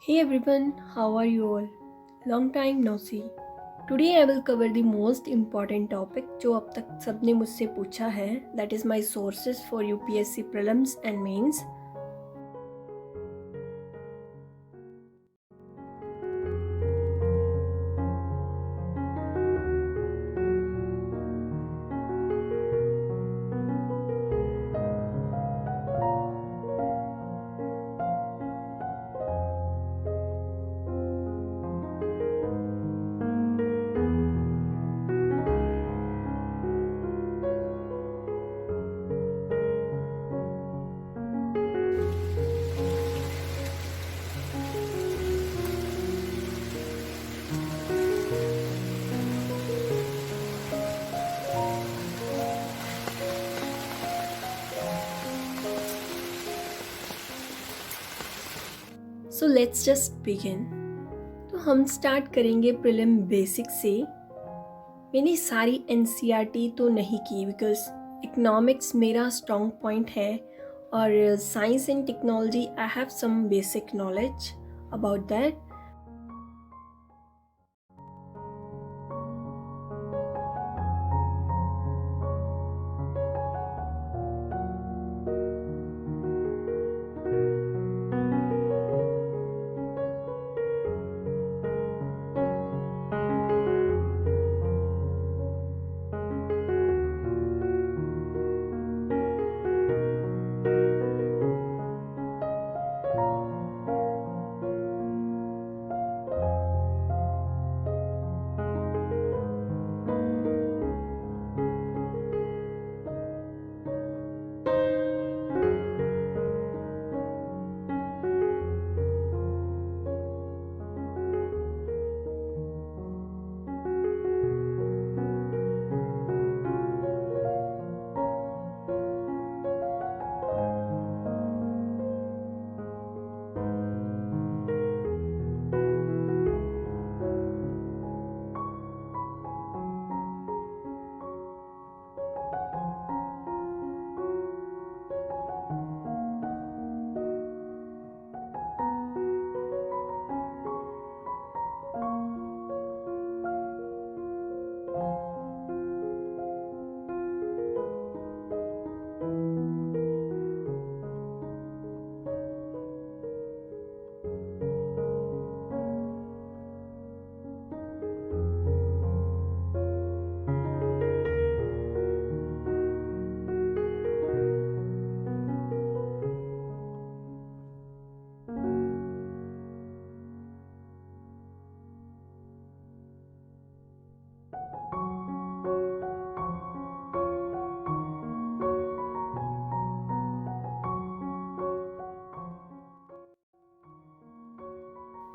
Hey everyone, how are you all? Long time no see. Today I will cover the most important topic जो अब तक सबने मुझसे पूछा है, that is my sources for UPSC prelims and mains. So let's just begin. तो हम start करेंगे प्रीलिम बेसिक से. मैंने सारी एनसीईआरटी तो नहीं की बिकॉज इकोनॉमिक्स मेरा स्ट्रॉन्ग पॉइंट है और science and technology I have some basic knowledge about that.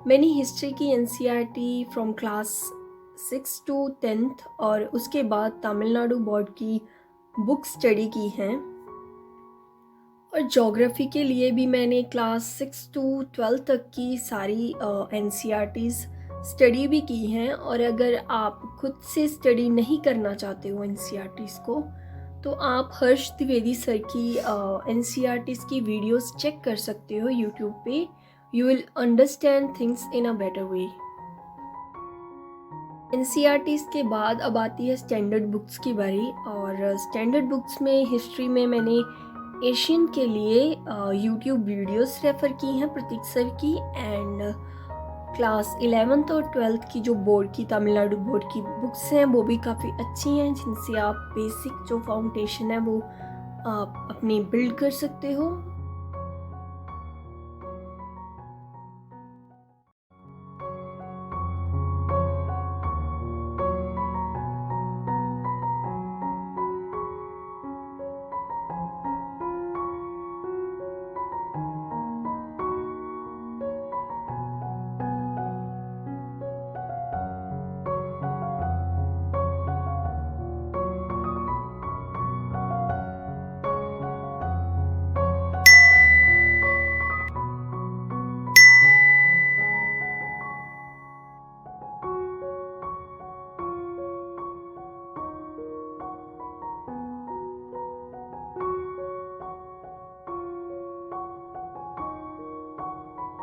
मैंने हिस्ट्री की NCERT from class 6 to 10th और उसके बाद तमिलनाडु बोर्ड की बुक स्टडी की हैं. और ज्योग्राफी के लिए भी मैंने क्लास 6 to 12 तक की सारी एनसीईआरटीज़ स्टडी भी की हैं. और अगर आप खुद से स्टडी नहीं करना चाहते हो एनसीईआरटीज़ को तो आप हर्ष द्विवेदी सर की एनसीईआरटीज़ की वीडियोस चेक कर सकते हो यूट्यूब पे. You will understand things in a better way. NCERTs के बाद अब आती है स्टैंडर्ड बुक्स की बारी. और स्टैंडर्ड बुक्स में हिस्ट्री में मैंने एशियन के लिए यूट्यूब वीडियोस रेफ़र की हैं प्रतीक सर की. एंड क्लास 11th और 12th की जो बोर्ड की तमिलनाडु बोर्ड की बुक्स हैं वो भी काफ़ी अच्छी हैं जिनसे आप बेसिक जो फाउंडेशन है वो आप अपनी बिल्ड कर सकते हो.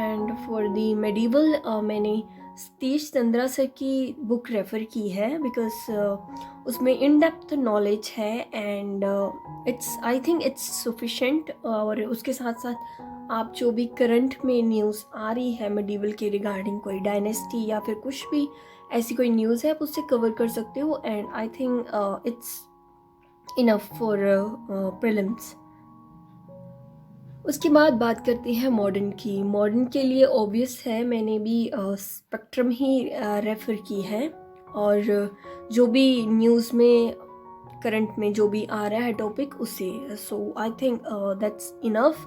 एंड फॉर दी मेडिवल मैंने सतीश चंद्रा सर की बुक रेफ़र की है बिकॉज उसमें इन डेप्थ नॉलेज है and it's I think it's sufficient. और उसके साथ साथ आप जो भी करंट में न्यूज़ आ रही है मेडिवल के रिगार्डिंग, कोई डायनेस्टी या फिर कुछ भी ऐसी कोई न्यूज़ है, आप उससे कवर कर सकते हो and I think it's enough for prelims. उसके बाद बात करते हैं मॉडर्न की। मॉडर्न के लिए ऑब्वियस है, मैंने भी स्पेक्ट्रम ही रेफ़र की है और जो भी न्यूज़ में करंट में जो भी आ रहा है टॉपिक उसे, so I think that's enough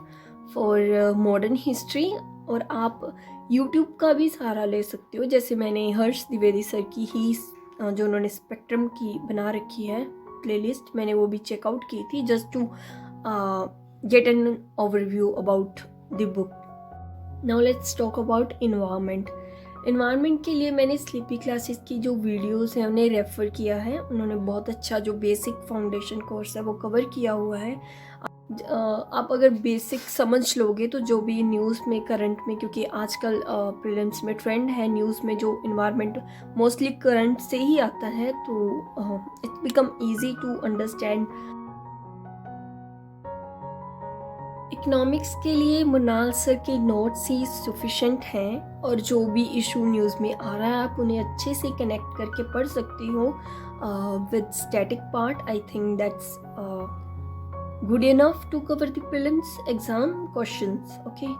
for modern history. और आप यूट्यूब का भी सहारा ले सकते हो, जैसे मैंने हर्ष द्विवेदी सर की ही जो उन्होंने स्पेक्ट्रम की बना रखी है प्लेलिस्ट, मैंने वो भी चेकआउट की थी just to get an overview about the book. Now let's talk about environment. Environment के लिए मैंने स्लीपी क्लासेस की जो वीडियोस हैं उन्हें रेफ़र किया है। उन्होंने बहुत अच्छा जो बेसिक फाउंडेशन कोर्स है वो कवर किया हुआ है। आप अगर बेसिक समझ लोगे तो जो भी न्यूज़ में करंट में, क्योंकि आजकल प्रीलिम्स में ट्रेंड है न्यूज़ में जो इन्वायरमेंट मोस्टली करंट से ही आता है, तो it become easy to understand. Economics के लिए मुनाल सर के नोट्स ही सफिशेंट हैं और जो भी इशू न्यूज़ में आ रहा है आप उन्हें अच्छे से कनेक्ट करके पढ़ सकती हो with static part. I think that's good enough to cover the prelims exam questions. Okay,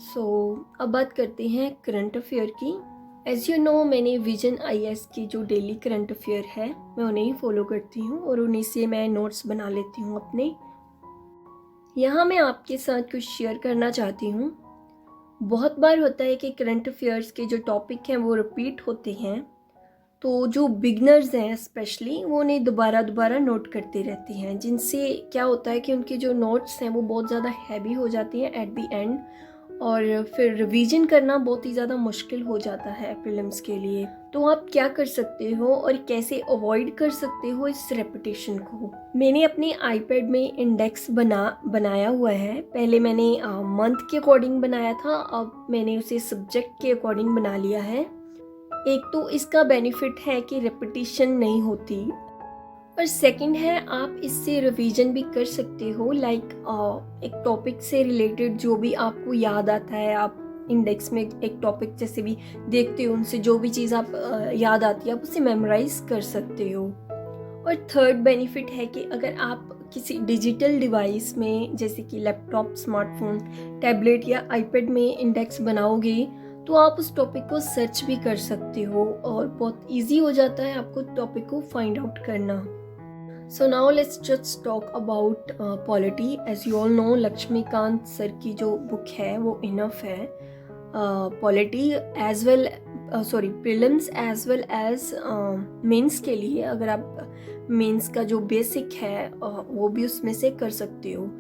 so अब बात करते हैं करंट अफेयर की। एज़ यू नो, मैंने विजन IAS की जो डेली करंट अफेयर है मैं उन्हें ही फॉलो करती हूँ और उन्हीं से मैं नोट्स बना लेती हूँ अपने। यहाँ मैं आपके साथ कुछ शेयर करना चाहती हूँ। बहुत बार होता है कि करंट अफेयर्स के जो टॉपिक हैं वो रिपीट होते हैं, तो जो बिगनर्स हैं स्पेशली वो उन्हें दोबारा दोबारा नोट करते रहते हैं, जिनसे क्या होता है कि उनके जो नोट्स हैं वो बहुत ज़्यादा हैवी हो जाती हैं एट द एंड और फिर रिवीजन करना बहुत ही ज़्यादा मुश्किल हो जाता है प्रीलिम्स के लिए। तो आप क्या कर सकते हो और कैसे अवॉइड कर सकते हो इस रेपिटेशन को? मैंने अपने आईपैड में इंडेक्स बनाया हुआ है। पहले मैंने मंथ के अकॉर्डिंग बनाया था, अब मैंने उसे सब्जेक्ट के अकॉर्डिंग बना लिया है। एक तो इसका बेनिफिट है कि रेपिटेशन नहीं होती और सेकंड है आप इससे रिवीजन भी कर सकते हो। लाइक एक टॉपिक से रिलेटेड जो भी आपको याद आता है, आप इंडेक्स में एक टॉपिक जैसे भी देखते हो, उनसे जो भी चीज़ आप याद आती है आप उसे मेमोराइज कर सकते हो। और थर्ड बेनिफिट है कि अगर आप किसी डिजिटल डिवाइस में जैसे कि लैपटॉप, स्मार्टफोन, टैबलेट या आईपैड में इंडेक्स बनाओगे तो आप उस टॉपिक को सर्च भी कर सकते हो और बहुत इजी हो जाता है आपको टॉपिक को फाइंड आउट करना। So now let's just talk about polity. As you all know, Laxmikanth sir की जो बुक है वो इनफ है polity as well prelims as well as mains के लिए। अगर आप मेंस का जो बेसिक है वो भी उसमें से कर सकते हो।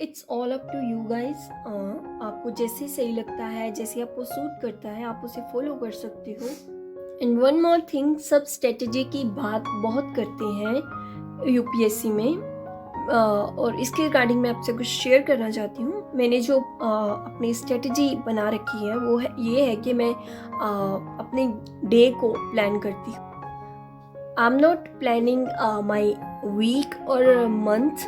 It's all up to you guys. आपको जैसे सही लगता है, जैसे आपको सूट करता है, आप उसे फॉलो कर सकते हो। एंड वन मोर थिंग, सब स्ट्रेटजी की बात बहुत करते हैं यूपीएससी में, और इसके रिगार्डिंग मैं आपसे कुछ शेयर करना चाहती हूँ। मैंने जो अपनी स्ट्रेटजी बना रखी है वो ये है कि मैं अपने डे को प्लान करती हूँ। I am not planning my week और month,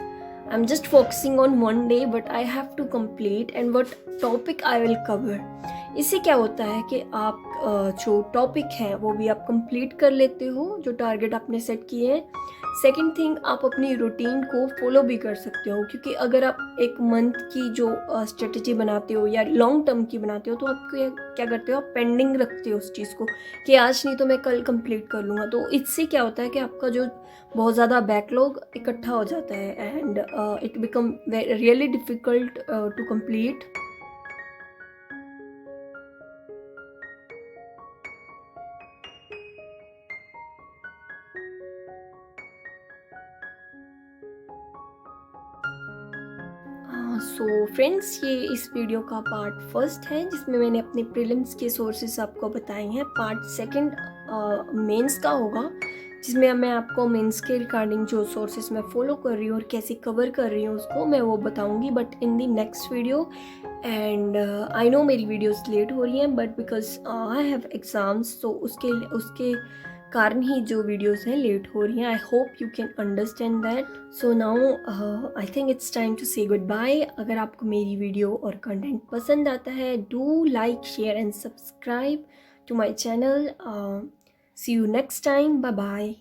I am just focusing on one day but I have to complete and what topic I will cover. इससे क्या होता है कि आप जो टॉपिक है वो भी आप कंप्लीट कर लेते हो, जो टारगेट आपने सेट किए हैं। सेकंड थिंग, आप अपनी रूटीन को फॉलो भी कर सकते हो, क्योंकि अगर आप एक मंथ की जो स्ट्रेटजी बनाते हो या लॉन्ग टर्म की बनाते हो तो आप क्या करते हो, आप पेंडिंग रखते हो उस चीज़ को कि आज नहीं तो मैं कल कंप्लीट कर लूँगा। तो इससे क्या होता है कि आपका जो बहुत ज़्यादा बैकलॉग इकट्ठा हो जाता है and it become really difficult to complete. So friends, ये इस वीडियो का पार्ट फर्स्ट है जिसमें मैंने अपने प्रीलिम्स के सोर्सेस आपको बताए हैं। पार्ट सेकंड मेंस का होगा, जिसमें मैं आपको मेंस के रिगार्डिंग जो सोर्सेस मैं फॉलो कर रही हूँ और कैसे कवर कर रही हूँ उसको मैं वो बताऊँगी, but in the next video. And I know मेरी वीडियोस लेट हो रही हैं, but because I have exams, तो उसके कारण ही जो वीडियोस हैं लेट हो रही हैं। I hope you can understand that. So now I think it's time to say good bye. अगर आपको मेरी वीडियो और कंटेंट पसंद आता है, do like, share and subscribe to my channel. See you next time, bye bye.